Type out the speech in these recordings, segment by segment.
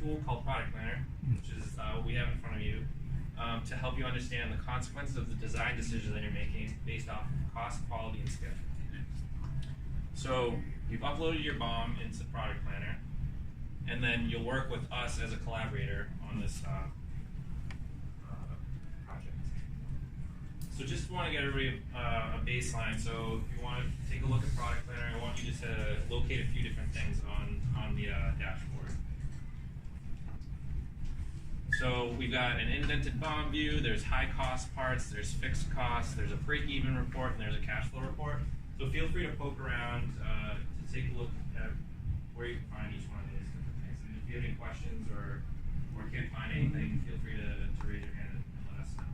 tool called Product Planner, which is what we have in front of you, to help you understand the consequences of the design decisions that you're making based off of cost, quality, and schedule. So you've uploaded your BOM into Product Planner, and then you'll work with us as a collaborator on this project. So just want to get everybody a baseline. So if you want to take a look at Product Planner, I want you to locate a few different things on the dashboard. So we've got an indented BOM view, there's high cost parts, there's fixed costs, there's a break-even report, and there's a cash flow report. So feel free to poke around to take a look at where you can find each one of these different things. And if you have any questions or can't find anything, feel free to raise your hand and let us know.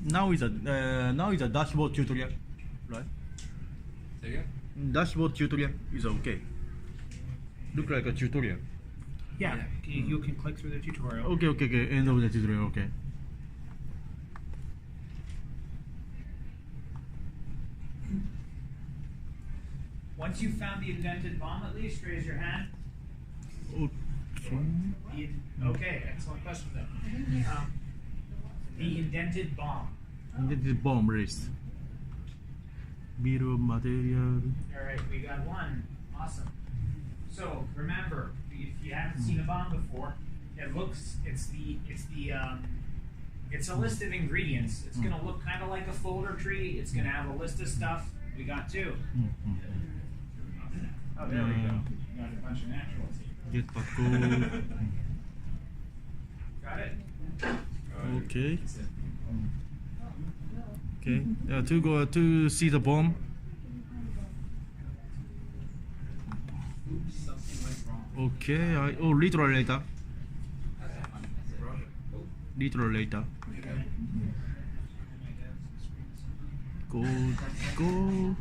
Now is a dashboard tutorial, right? Say again? Dashboard tutorial is okay. Look like a tutorial. Yeah, you can click through the tutorial. Okay. End of the tutorial. Okay. Once you've found the indented BOM, at least raise your hand. Okay, excellent question then. The indented BOM. Indented BOM raised. Bill of material. All right, we got one. Awesome. So remember, if you haven't seen a BOM before, it's a list of ingredients. It's gonna look kind of like a folder tree. It's gonna have a list of stuff. We got two. Oh, there we go. We got a bunch of naturals here. Get the code. Got it? Okay. Okay. To go to see the BOM. Okay. Literal later. Literal later. Go.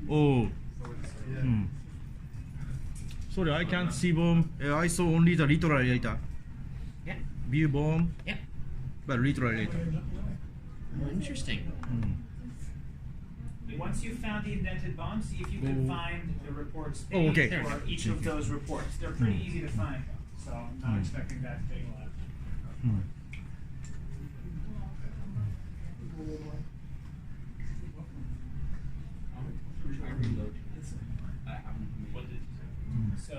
Oh. Sorry, I can't see BOM. I saw only the literal later. Yeah. View BOM. Yeah. But literal later. Interesting. Once you've found the indented BOM, see if you can find the reports page okay. for each of those reports. They're pretty easy to find, so I'm not expecting that to take a lot. So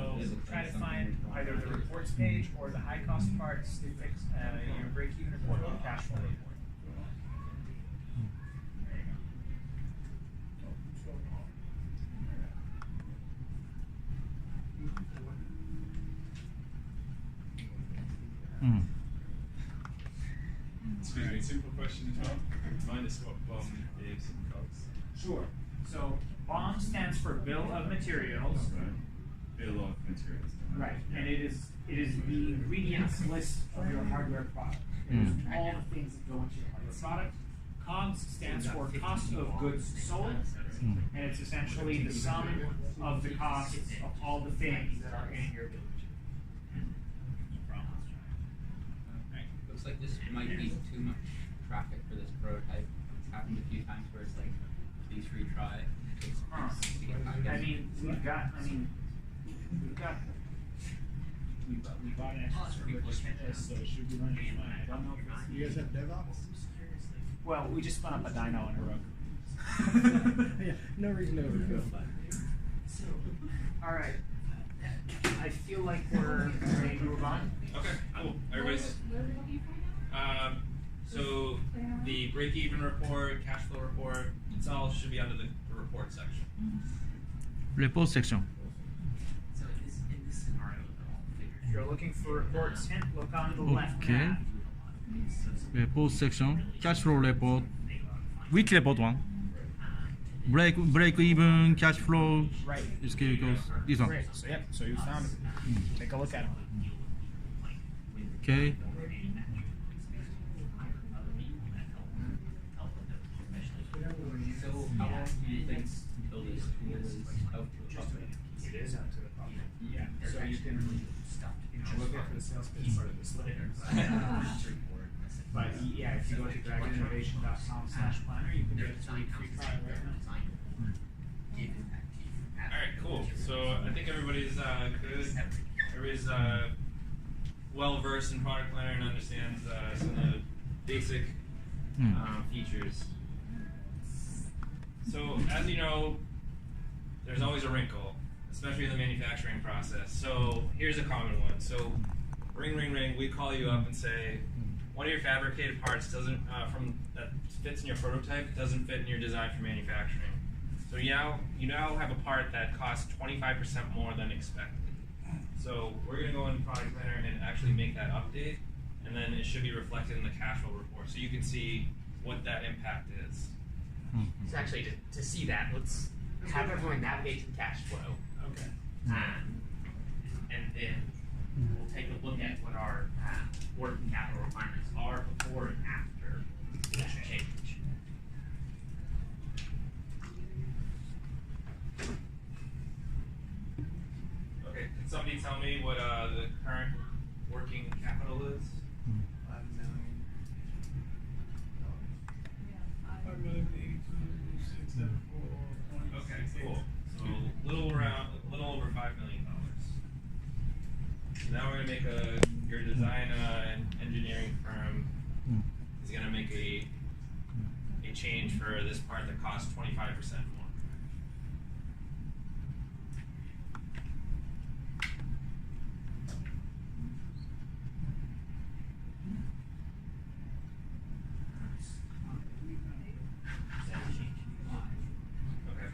try to find either the reports page or the high cost parts, the fixed, your break-even report or cash flow report. There you go. Excuse me, simple question as well. Remind us what BOM is and costs. Sure. So BOM stands for Bill of Materials. Bill of Materials. Right, and it is the ingredients list of your hardware product. It is all the things that go into your hardware product. COGS stands for cost of goods sold, and it's essentially the sum of the costs of all the things that are in your bill. Looks like this might be too much traffic for this prototype. It's happened a few times where it's like, please retry. We bought an extra server to hit this, so it should be running fine. I don't know if it's, You guys have DevOps? well, we just spun up a dyno in a row. Yeah, no reason to overkill. All right. I feel like we're ready to move on. Okay, cool. Everybody's. So the break-even report, cash flow report, it's all should be under the report section. Report section. So in this scenario, they're all figured. If you're looking for reports, look on the left Okay. nav. Report section. Cash flow report. Which report one? Break even, cash flow. Right. This goes. This one. Great. So so you found it. Take a look at it. Okay. So how long do you think until this tool is out to the public? It is up to the public. Yeah. So you can look at the sales pitch part of this later. But yeah, if you go to dragoninnovation.com/planner, you can get a 2-week free trial right now. All right, cool. So I think everybody's good. Everybody's well versed in product planner and understands some of the basic features. So as you know, there's always a wrinkle, especially in the manufacturing process. So here's a common one. So ring, ring, ring. We call you up and say one of your fabricated parts doesn't that fits in your prototype doesn't fit in your design for manufacturing. So you now have a part that costs 25% more than expected. So we're going to go in Product Planner and actually make that update, and then it should be reflected in the cash flow report, so you can see what that impact is. So actually, to see that, let's have everyone navigate to cash flow. Okay. And then we'll take a look at what our working capital requirements are before and after that change. Okay, can somebody tell me what the current working capital is? Okay, cool. So a little over $5 million. So now we're gonna make your design and engineering firm is gonna make a change for this part that costs 25% more. Okay.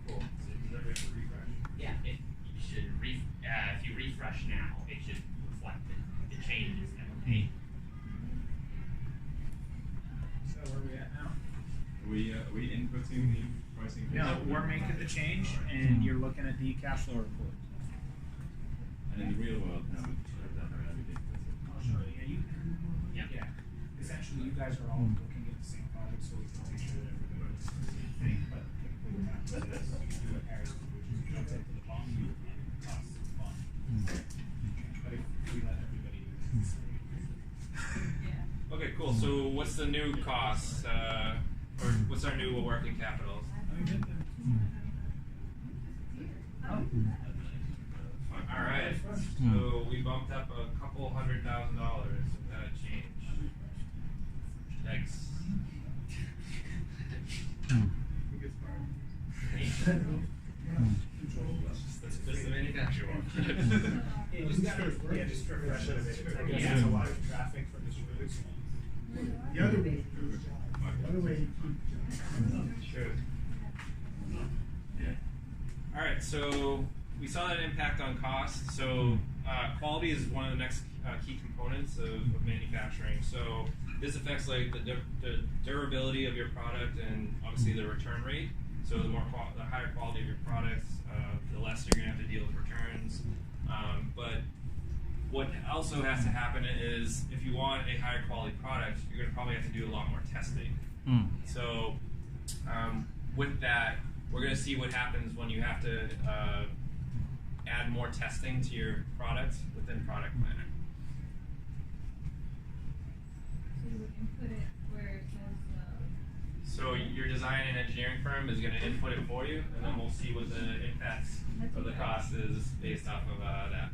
Cool. So does everybody have to refresh? Yeah, you should if you refresh now, it should reflect the changes that were made. So where are we at now? Are we inputting the pricing? No, we're making the change, and you're looking at the cash flow report. And in the real world, how would you have done that? I'll show you. Yeah. Yeah. Essentially, you guys are all looking at the same project, so we can make sure that everybody's the same thing. But typically, what happens is you do what Harris did, which is you jump into the bond view and it costs the bond. But if we let everybody use the same. Okay, cool. So what's the new cost? Or what's our new working capital? All right. So we bumped up a couple $100,000 with that change. Thanks. That's the manufacturer one. Just refresh it a bit. I guess Yeah. that's a lot of traffic for distributed. The other way, Sure. All right, so we saw that impact on cost. So quality is one of the next key components of manufacturing. So this affects like the durability of your product and obviously the return rate. So the higher quality of your products, the less you're gonna have to deal with returns. But what also has to happen is if you want a higher quality product, you're gonna probably have to do a lot more testing. So with that, we're going to see what happens when you have to add more testing to your product within Product Planner. So you would input it where it says. So your design and engineering firm is going to input it for you, and then we'll see what the impacts of the cost is based off of that.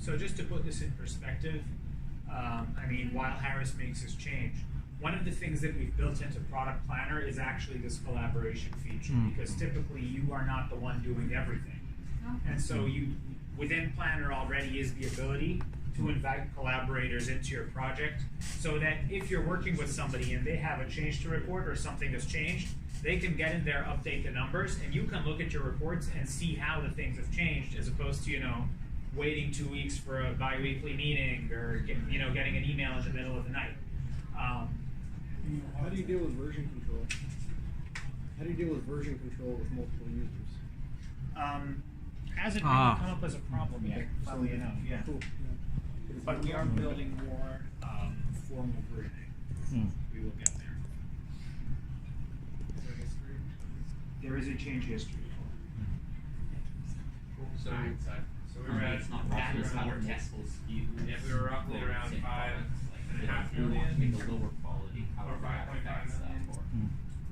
So just to put this in perspective, I mean, while Harris makes his change, one of the things that we've built into Product Planner is actually this collaboration feature, because typically you are not the one doing everything. And so within Planner already is the ability to invite collaborators into your project, so that if you're working with somebody and they have a change to report or something has changed, they can get in there, update the numbers, and you can look at your reports and see how the things have changed, as opposed to, waiting 2 weeks for a bi-weekly meeting or getting an email in the middle of the night. how do you deal with version control? How do you deal with version control with multiple users? Hasn't really come up as a problem yet, funnily enough, yeah. Cool. But we are building more formal versioning. We will get there. There is a change history. So, Alright, so So we were at it's not that is roughly our around test SKU. Yeah, we were roughly around same five products, like, and a if half you want to million. make a lower quality, how Or would that 5.5 affect that? million. Or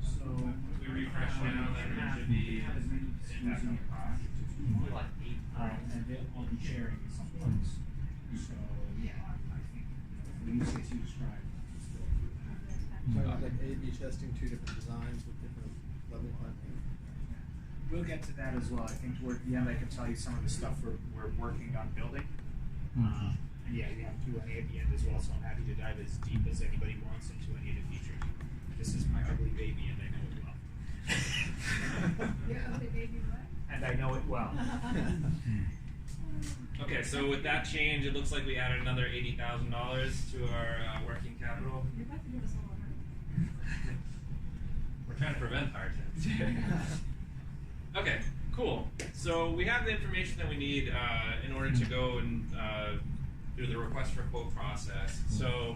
So If we refresh now, then it should be impact on the cost. Like 8 and they'll be sharing some funds. So I think when you say to describe, Talking about like A/B testing two different designs with different level planting. we'll get to that as well. I think toward the end I can tell you some of the stuff we're working on building. And yeah, we have Q&A at the end as well, so I'm happy to dive as deep as anybody wants into any of the features. This is my ugly baby and I know it well. Your ugly baby what? And I know it well. Okay, so with that change, it looks like we added another $80,000 to our working capital. You're about to give us a little hurt. We're trying to prevent hard times. Okay, cool. So we have the information that we need in order to go and do the request for quote process. So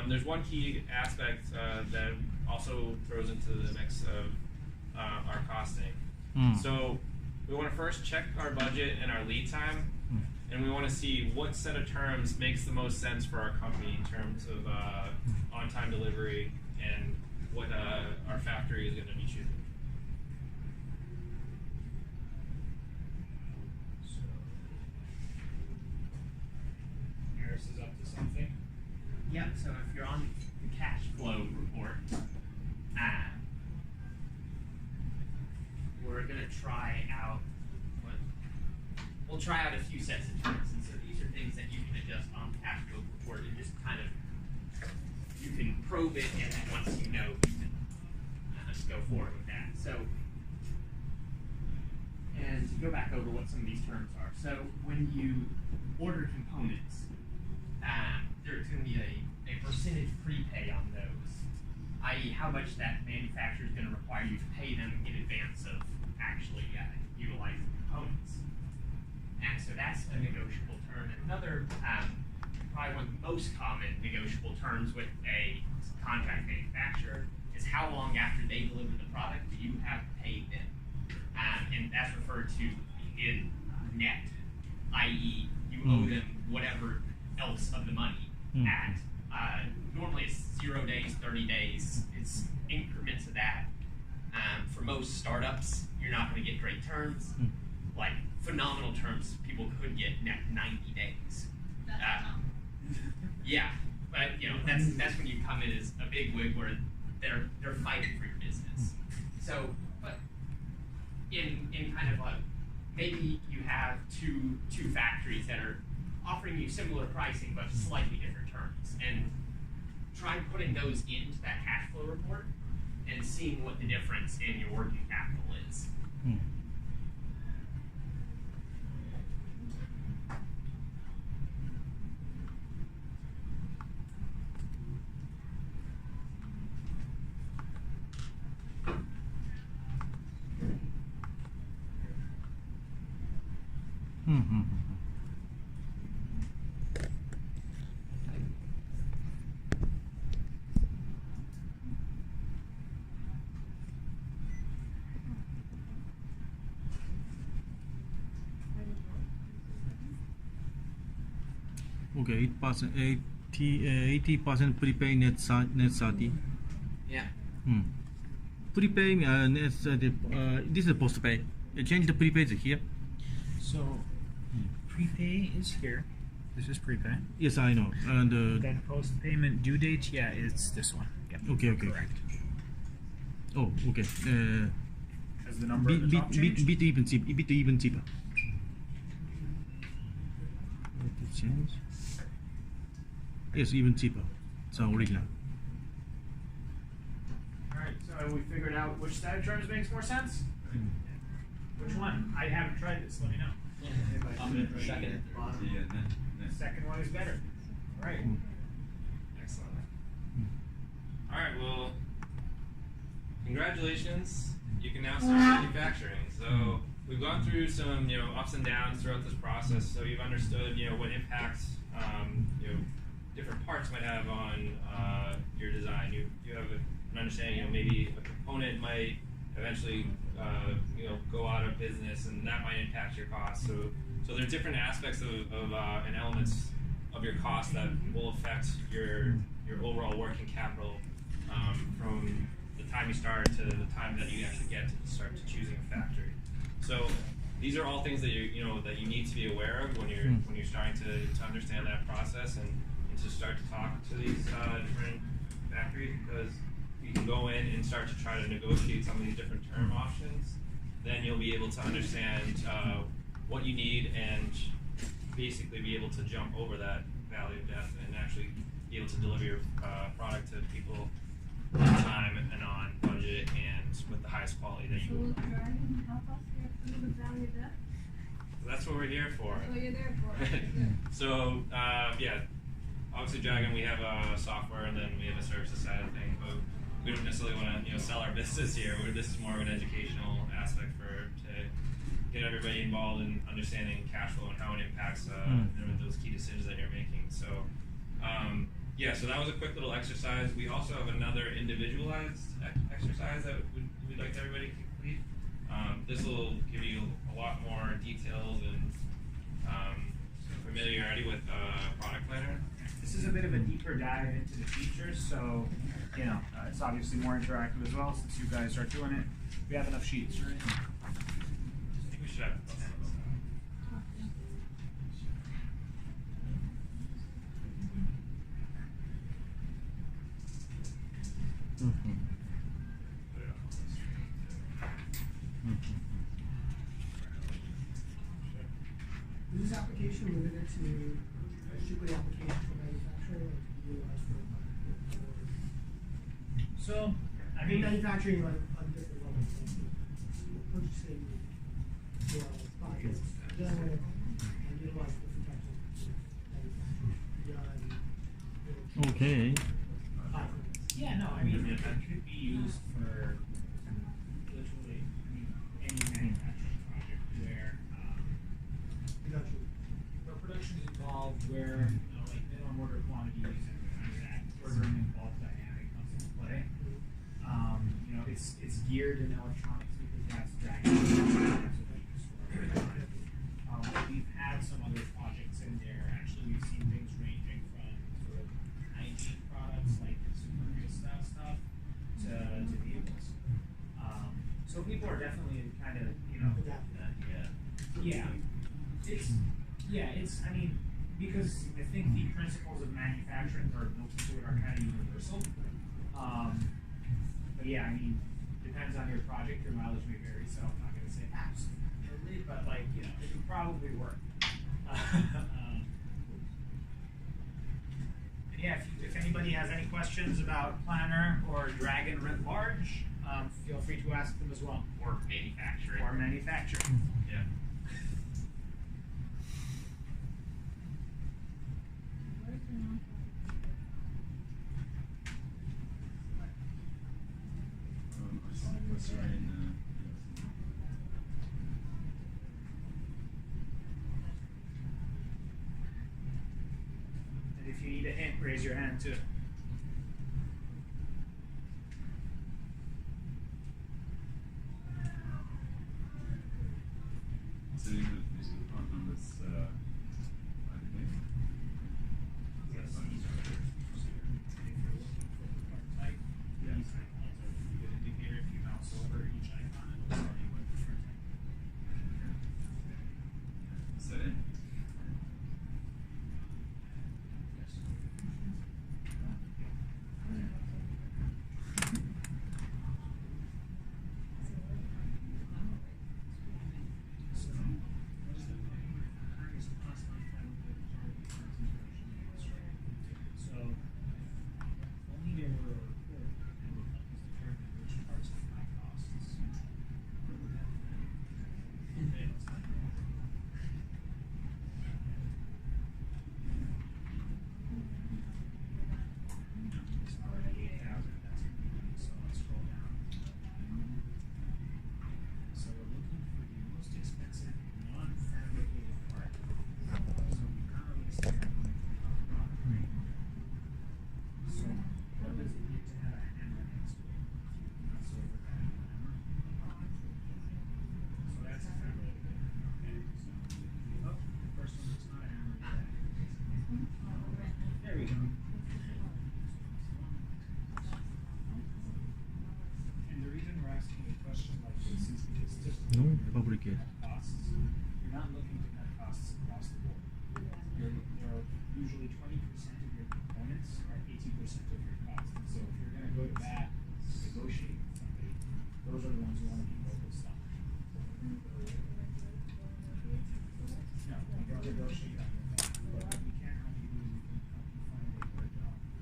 there's one key aspect that also throws into the mix of our costing. So we want to first check our budget and our lead time, and we want to see what set of terms makes the most sense for our company in terms of on-time delivery and what our factory is going to be choosing. Harris is up to something. Yep, so if you're on the cash flow report, we're gonna try out we'll try out a few sets of terms, and so these are things that you can adjust on the cash flow report and just kind of you can probe it, and then once you know you can go forward with that. So and to go back over what some of these terms are. So when you order components, there's going to be a percentage prepay on those, i.e. how much that manufacturer is going to require you to pay them in advance of actually utilizing the components. And so that's a negotiable term. And another, probably one of the most common negotiable terms with a contract manufacturer is how long after they deliver the product do you have to pay them. And that's referred to in net, i.e. you owe them whatever else of the money at. Normally it's 0 days, 30 days. It's increments of that. For most startups, you're not going to get great terms. Like phenomenal terms, people could get net 90 days. Yeah, but you know that's when you come in as a big wig where they're fighting for your business. So, but in kind of a maybe you have two factories that are offering you similar pricing but slightly different terms, and try putting those into that cash flow report and seeing what the difference in your working capital is. Okay, 80% prepay, net 30. Yeah. Prepay, net 30, this is postpay. Change the prepaid here. So prepay is here. This is prepay. Yes, I know. And Then post payment due date, yeah, it's this one. Yep. okay. Correct. Oh, okay. Has the number at the top changed? Bit even cheaper. Let it change. Yes, even cheaper. It's original. Alright, so we figured out which set of terms makes more sense? Which one? I haven't tried this, let me know. second. Second one is better. Alright. Excellent. All right, well, congratulations. You can now start manufacturing. So we've gone through some, ups and downs throughout this process. So you've understood, what impacts, different parts might have on your design. You have an understanding, maybe a component might eventually go out of business, and that might impact your costs. So there are different aspects of and elements of your cost that will affect your overall working capital from the time you start to the time that you actually get to start to choosing a factory. So these are all things that that you need to be aware of when you're starting to understand that process and to start to talk to these different factories, because you can go in and start to try to negotiate some of these different term options. Then you'll be able to understand what you need and basically be able to jump over that valley of death and actually be able to deliver your product to people on time and on budget and with the highest quality that So you will Dragon help us get through the valley of death? That's what we're here for. That's what you're there for. Okay, good. So obviously Dragon, we have a software and then we have a services side of things, but we don't necessarily want to sell our business here. This is more of an educational aspect to get everybody involved in understanding cash flow and how it impacts those key decisions that you're making. So so that was a quick little exercise. We also have another individualized exercise that we'd like everybody to complete. This will give you a lot more details and familiarity with Product Planner. This is a bit of a deeper dive into the features, so it's obviously more interactive as well since you guys are doing it. We have enough sheets, right? I think we should have. Is this application limited to strictly application for manufacturing, or can you utilize for So, I mean, manufacturing on different levels, like purchasing, products, then and utilize different types of manufacturing beyond, Okay. yeah, no, I mean, it could be used for literally any manufacturing project where production. where production is involved, where like minimum order quantities and kind of that ordering and bulk dynamic comes into play. It's geared in electronics because that's Dragon. We've had some other projects in there. Actually, we've seen things ranging from sort of hygiene products like consumer goods style stuff to vehicles. So people are definitely kind of I mean, because I think the principles of manufacturing are built into it are kind of universal. But yeah, I mean, depends on your project, your mileage may vary, so I'm not going to say absolutely, but like, it would probably work. And yeah, if anybody has any questions about Planner or Dragon writ large, feel free to ask them as well. Or manufacturing. Or manufacturing. Yeah. Where's the non-profit? And if you need a hint, raise your hand too. So you could part on this article. Yes. Type. Yeah. These icons are a pretty good indicator. If you mouse over each icon, it'll tell you what different type. Is that it? not looking to cut costs across the board. There are usually 20% of your components are 80% of your cost. And so if you're going to go to bat, negotiate with somebody, those are the ones you want to be focused on. No, we don't negotiate on your behalf. But what we can help you do is we can help you find a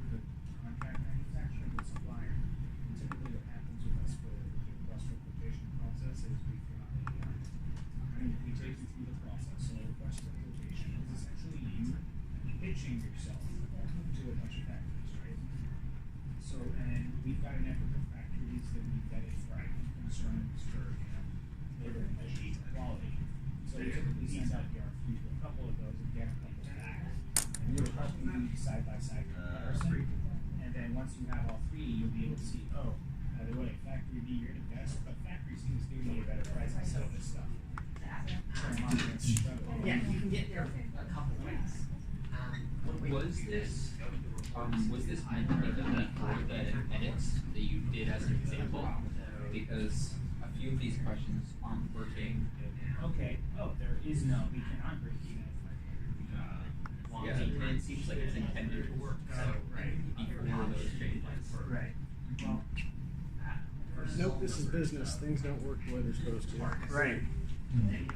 good contract manufacturer, good supplier. And typically what happens with us for the industrial quotation process is we take you through the process. So a request for quotation is essentially you pitching yourself to a bunch of factories, right? So, and we've got a network of factories that we've vetted for IT concerns, for labor quality, quality. So we typically send out the RFQ to a couple of those and get a couple back. And we'll help you do side-by-side comparison. And then once you have all three, you'll be able to see, oh, by the way, factory B, you're the best, but factory C is giving me a better price to sell this stuff. Yeah, you can get there a couple ways. Was this meant for the edits that you did as an example? Because a few of these questions aren't working. Okay. Oh, there is no. We cannot break even. Yeah, it seems like it's intended to work. So before those changes. Right. Well. Nope, this is business. Things don't work the way they're supposed to. Right. And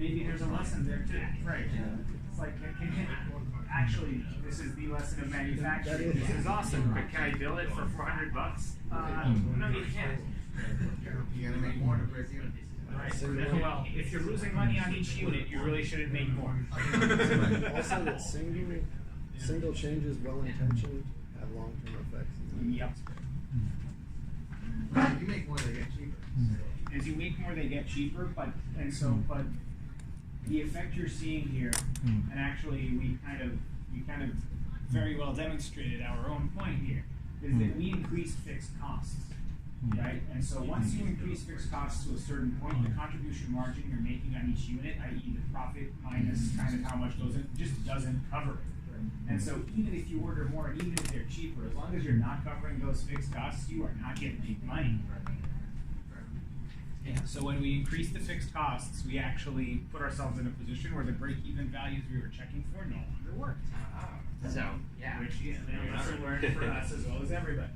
maybe there's a lesson there too. Right. It's like, actually, this is the lesson of manufacturing. This is awesome, but can I bill it for $400? No, you can't. You gotta make more to break even. Right. Well, if you're losing money on each unit, you really shouldn't make more. Also, that single changes, well intentioned, have long term effects. Yep. You make more, they get cheaper. As you make more, they get cheaper, but the effect you're seeing here, and actually we kind of very well demonstrated our own point here, is that we increase fixed costs, right? And so once you increase fixed costs to a certain point, the contribution margin you're making on each unit, i.e. the profit minus kind of how much goes in, just doesn't cover it. And so even if you order more, and even if they're cheaper, as long as you're not covering those fixed costs, you are not getting any money. Yeah. So when we increase the fixed costs, we actually put ourselves in a position where the break-even values we were checking for no longer worked. So, yeah. Which, yeah, lesson learned for us as well as everybody.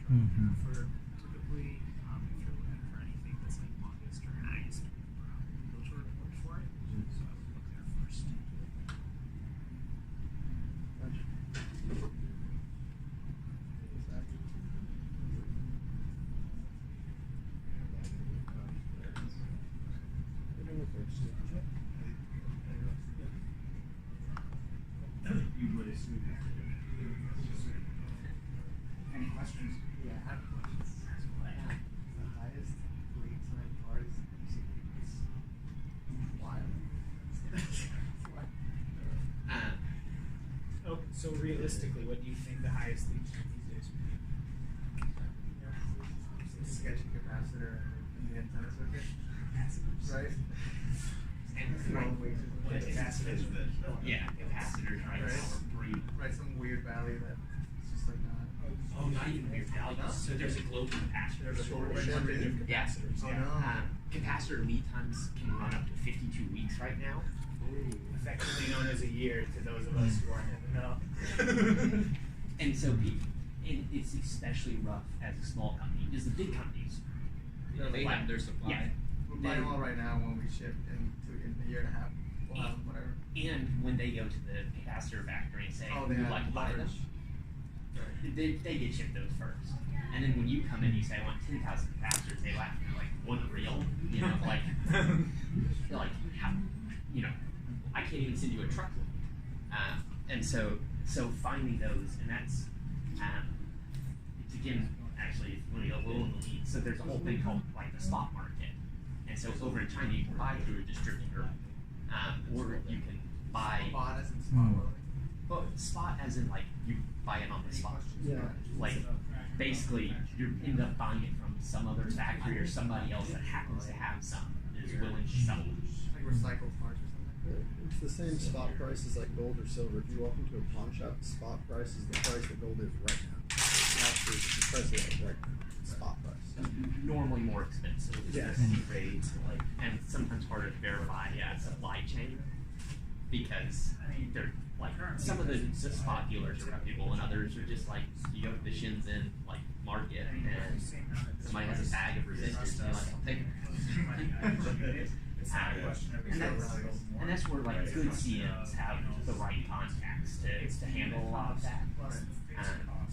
For typically, if you're looking for anything that's like longest or highest, those are look for it. So I would look there first. Any questions? Yeah, I have questions. The highest lead time cars you've seen is wild. Oh, so realistically, what do you think the highest lead time these days would be? Sketchy capacitor in the antenna circuit. Right? And Long ways to What capacitors? yeah, capacitors right now are brutal. Right, some weird value that it's just like not. Oh, not even weird values. So there's a global capacitor shortage. shortage of Yeah. capacitors. Oh no. Capacitor lead times can run up to 52 weeks right now. Effectively known as a year to those of us who aren't in the know. And so and it's especially rough as a small company because the big companies, They have their supply. yeah, We're buying them all right now when we ship in a year and a half. We'll have whatever. and when they go to the capacitor factory and say, Oh, would they you have like to buy them? leverage. They get shipped those first. And then when you come in, you say, I want 10,000 capacitors, they laugh at you like, one real? You know, like, they're like, how, you know, I can't even send you a truckload. And so finding those, and that's, it's again, actually, it's really a little in the lead. So there's a whole thing called like the spot market. And so over in China, you can buy through a distributor, or you can buy, Spot as in spot welding. well, spot as in like, you buy it on the spot. Yeah. Like, basically, you end up buying it from some other factory or somebody else that happens to have some and is willing to sell it. Like recycled parts or something. It's the same spot price as like gold or silver. If you walk into a pawn shop, the spot price is the price that gold is right now. Actually, it's the price of it right now. Spot price. Normally more expensive. Yes. Rates, like, and sometimes harder to verify supply chain because they're like some of the spot dealers are reputable and others are just like you go to the Shenzhen like market and somebody has a bag of resistors and you're like, I'll take it. And that's where like good CMs have the right contacts to handle a lot of that,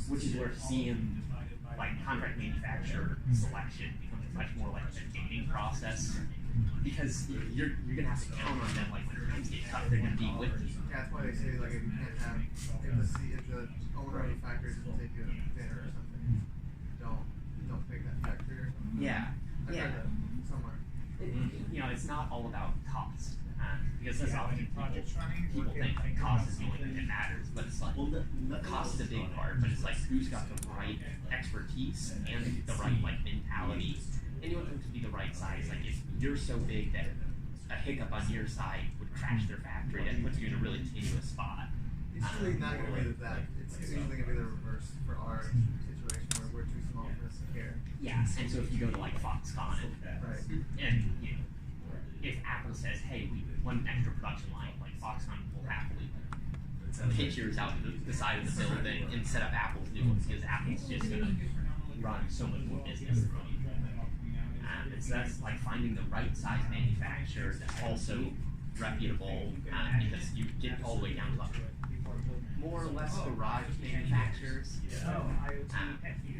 which is where CM like contract manufacturer selection becomes much more like a dating process because you're gonna have to count on them like when times get tough they're gonna be with you. Yeah, that's why they say like if you can't have if the owner of the factory doesn't take you to dinner or something, don't pick that factory or something. Yeah, I've heard that somewhere. you know, it's not all about cost because that's often people think like cost is the only thing that matters, but it's like the cost is a big part, but it's like who's got the right expertise and the right like mentality, and you want them to be the right size. Like if you're so big that a hiccup on your side would crash their factory, that puts you in a really tenuous spot. It's really not going to be that. It's usually going to be the reverse for our situation where we're too small for us to care. Yeah, and so if you go to like Foxconn Right. and you know, if Apple says, hey, we want an extra production line, like Foxconn will happily pitch yours out to the side of the building and set up Apple's new ones because Apple's just going to run so much more business through you. And so that's like finding the right size manufacturer that's also reputable because you get all the way down to like more or less garage manufacturers.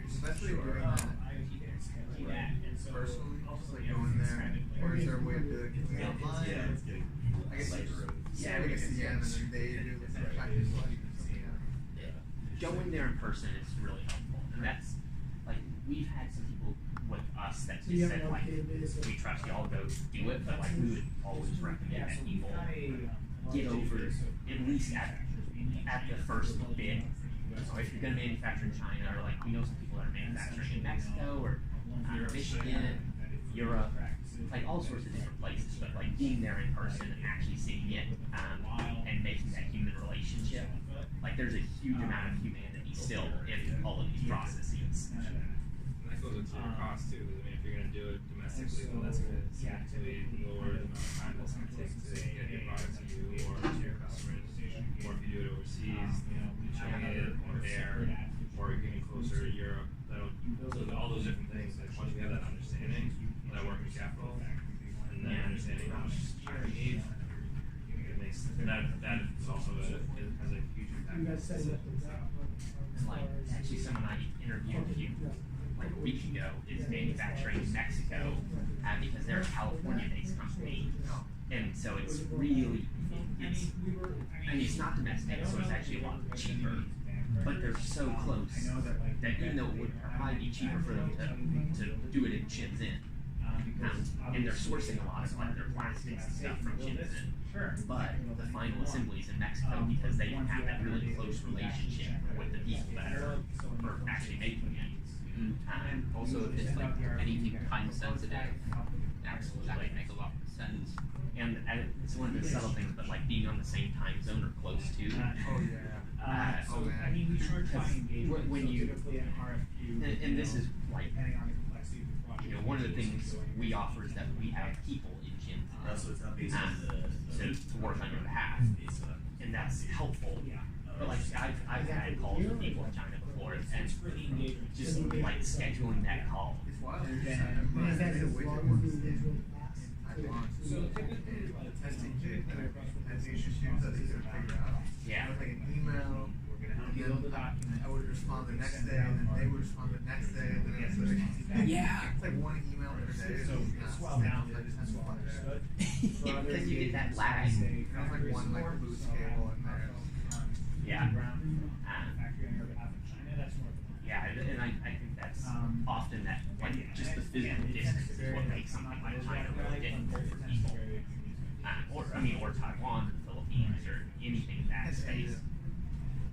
Especially doing that personally, just like going there, or is there a way of doing it online? I guess you just make a CM and then they do the factory selection or something. Going there in person is really helpful, and that's like we've had some people with us that just said like we trust y'all, go do it, but like we would always recommend that people get over at least at the first bit. So if you're going to manufacture in China, or like we know some people that are manufacturing in Mexico or Michigan, Europe, like all sorts of different places, but like being there in person and actually seeing it and making that human relationship, like there's a huge amount of humanity still in all of these processes. And that goes into your cost too. I mean, if you're going to do it domestically, well, that's going to significantly lower the amount of time that's going to take to get your product to you or to your customers. Or if you do it overseas, you know, China or there, or you're getting closer to Europe. So all those different things. Like once you have that understanding, that working capital, and then understanding how much time you need, it makes that is also it has a huge impact. And like actually someone I interviewed a week ago is manufacturing in Mexico because they're a California-based company, and so it's really it's not domestic, so it's actually a lot cheaper. But they're so close that even though it would probably be cheaper for them to do it in Shenzhen, and they're sourcing a lot of like their plastics and stuff from Shenzhen. But the final assembly is in Mexico because they have that really close relationship with the people that are actually making it. Also, if it's like anything time sensitive, absolutely, that would make a lot of sense. And it's one of the subtle things, but like being on the same time zone or close to. I mean, we charge by engagement. When you typically an RFQ, and this is like depending on the complexity of the project. one of the things we offer is that we have people in Shenzhen to work on your behalf, and that's helpful. But like I've had calls with people in China before, and just like scheduling that call. It's wild. The widget works in Taiwan. So typically, like Testing kit that has issues that easy to figure out. Yeah. It was like an email. build the document. I would respond the next day, and then they would respond the next day, and then it's like, Yeah. it's like one email per day. So It's swell down. I just have to find it. Because you get that lag. It was like one like boost cable in there. Yeah. Factory on your behalf in China, that's more than Yeah, and I think that's often that like just the physical distance is what makes something like China really difficult for people. Or Taiwan, or the Philippines, or anything in that space.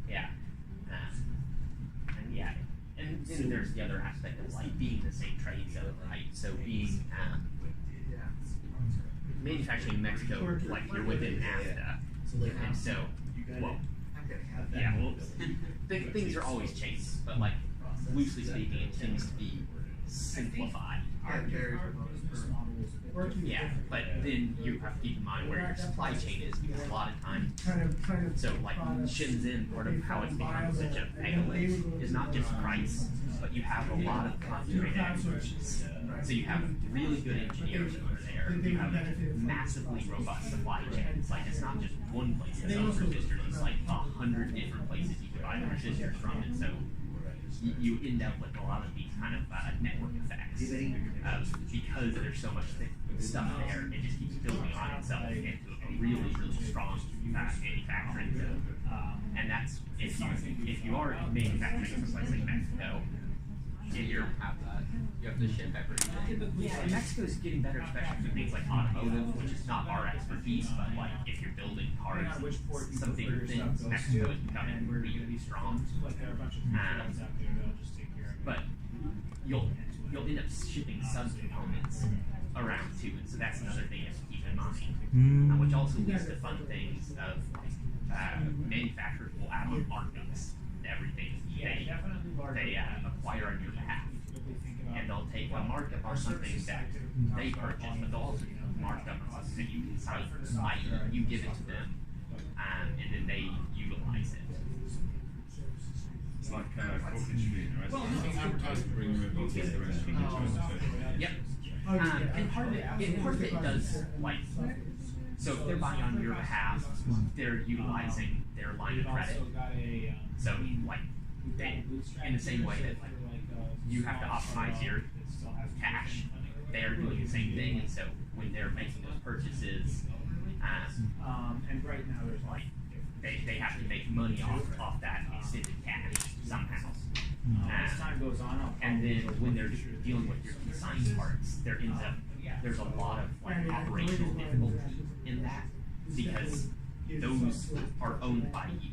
Yeah. And yeah. And then there's the other aspect of like being the same trade zone, right? So being manufacturing in Mexico, like you're within NAFTA. And so, well, yeah, well, things are always changed, but like loosely speaking, it tends to be simplified. Yeah, but then you have to keep in mind where your supply chain is, because a lot of times, so like Shenzhen, part of how it's become such a megalith is not just price, but you have a lot of concentrated expertise. So you have really good engineers over there. You have massively robust supply chains. Like it's not just one place that sells resistors; it's like 100 different places you can buy the resistors from, and so you end up with a lot of these kind of network effects because there's so much stuff there. It just keeps building on itself into a really, really strong manufacturing zone. And that's if you are manufacturing in a place like Mexico, You don't have that. You have to ship everything. yeah, Mexico's getting better, especially for things like automotive, which is not our expertise, but like if you're building cars, some bigger things, Mexico is becoming really strong. like there are a bunch of companies out there that'll just take care of it. But you'll end up shipping subcomponents around too, and so that's another thing you have to keep in mind, which also leads to fun things of manufacturers will add on markups to everything they acquire on your behalf, and they'll take a markup on something that they purchase, but they'll also mark up on something that you can cite, i.e. you give it to them, and then they utilize it. It's like corporate shooting, right? Well, I think advertising bring you both the rest from the Yep. And part of it does, like, so if they're buying on your behalf, they're utilizing their line of credit. So, like, in the same way that like, you have to optimize your cash, they're doing the same thing, and so when they're making those purchases, and right now there's like, they have to make money off that extended cash somehow. as time goes on, And then when they're dealing with your consigned parts, there's a lot of like operational difficulty in that because those are owned by you.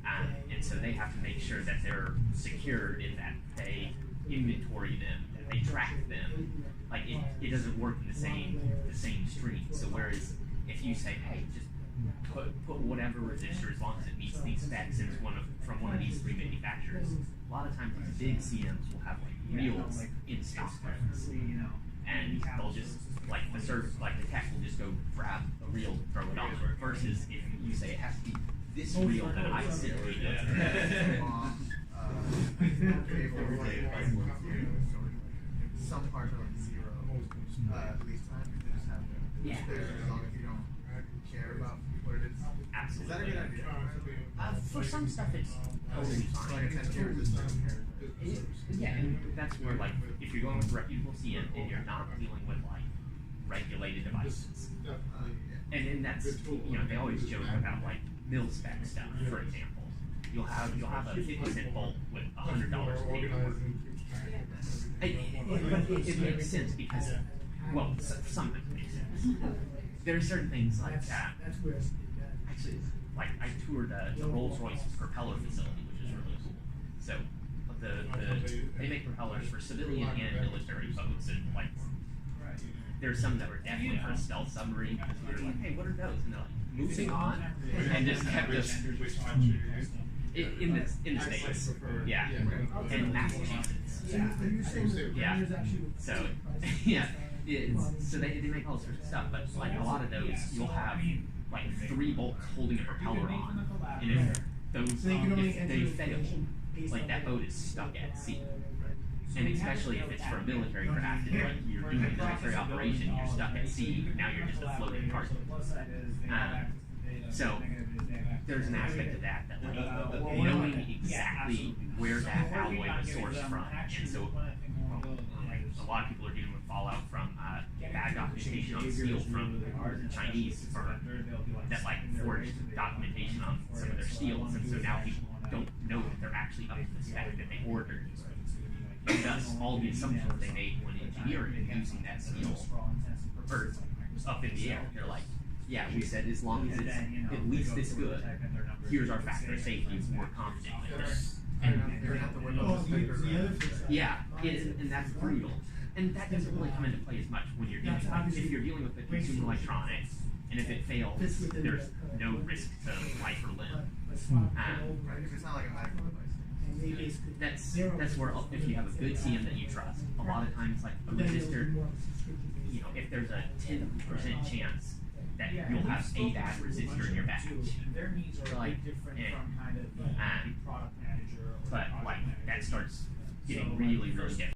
And so they have to make sure that they're secured in that they inventory them, that they track them. Like it doesn't work in the same stream. So whereas if you say, hey, just put whatever resistor as long as it meets these specs and it's from one of these three manufacturers, a lot of times these big CMs will have like reels in stock runs. And they'll just like the tech will just go grab a reel, throw it on. Versus if you say it has to be this reel that I sent to you. Some parts are like zero lead time. You just have to there as long as you don't care about what it is. Absolutely. Is that a good idea? For some stuff, it's totally So like fine. a 10 years is 10 years. Yeah, and that's where like if you're going with reputable CM and you're not dealing with like regulated devices, and that's they always joke about like mil spec stuff. For example, you'll have a 50-cent bolt with $100 paperwork. But it makes sense because some things make sense. There are certain things like actually, like I toured the Rolls-Royce propeller facility, which is really cool. So they make propellers for civilian and military boats, and like there's some that were definitely for a stealth submarine because we were like, hey, what are those? And they're like, moving on, and just kept us in the States, yeah, and Massachusetts, yeah. So so they make all sorts of stuff, but like a lot of those you'll have like 3 bolts holding a propeller on, and if they fail, like that boat is stuck at sea. And especially if it's for a military craft and like you're doing a military operation, you're stuck at sea, now you're just a floating target. So there's an aspect of that like knowing exactly where that alloy was sourced from. And so a lot of people are dealing with fallout from bad documentation on steel from the Chinese firm that like forged documentation on some of their steels, and so now people don't know that they're actually up to the spec that they ordered. And thus, all the assumptions they made when engineering and using that steel or up in the air, they're like, yeah, we said as long as it's at least this good, here's our factor of safety, we're confident with this. Yeah, and that's brutal. And that doesn't really come into play as much when you're dealing with, if you're dealing with the consumer electronics, and if it fails, there's no risk to life or limb. It's not like a medical device. That's where if you have a good CM that you trust, a lot of times like a resistor, if there's a 10% chance that you'll have a bad resistor in your batch, but like that starts getting really difficult.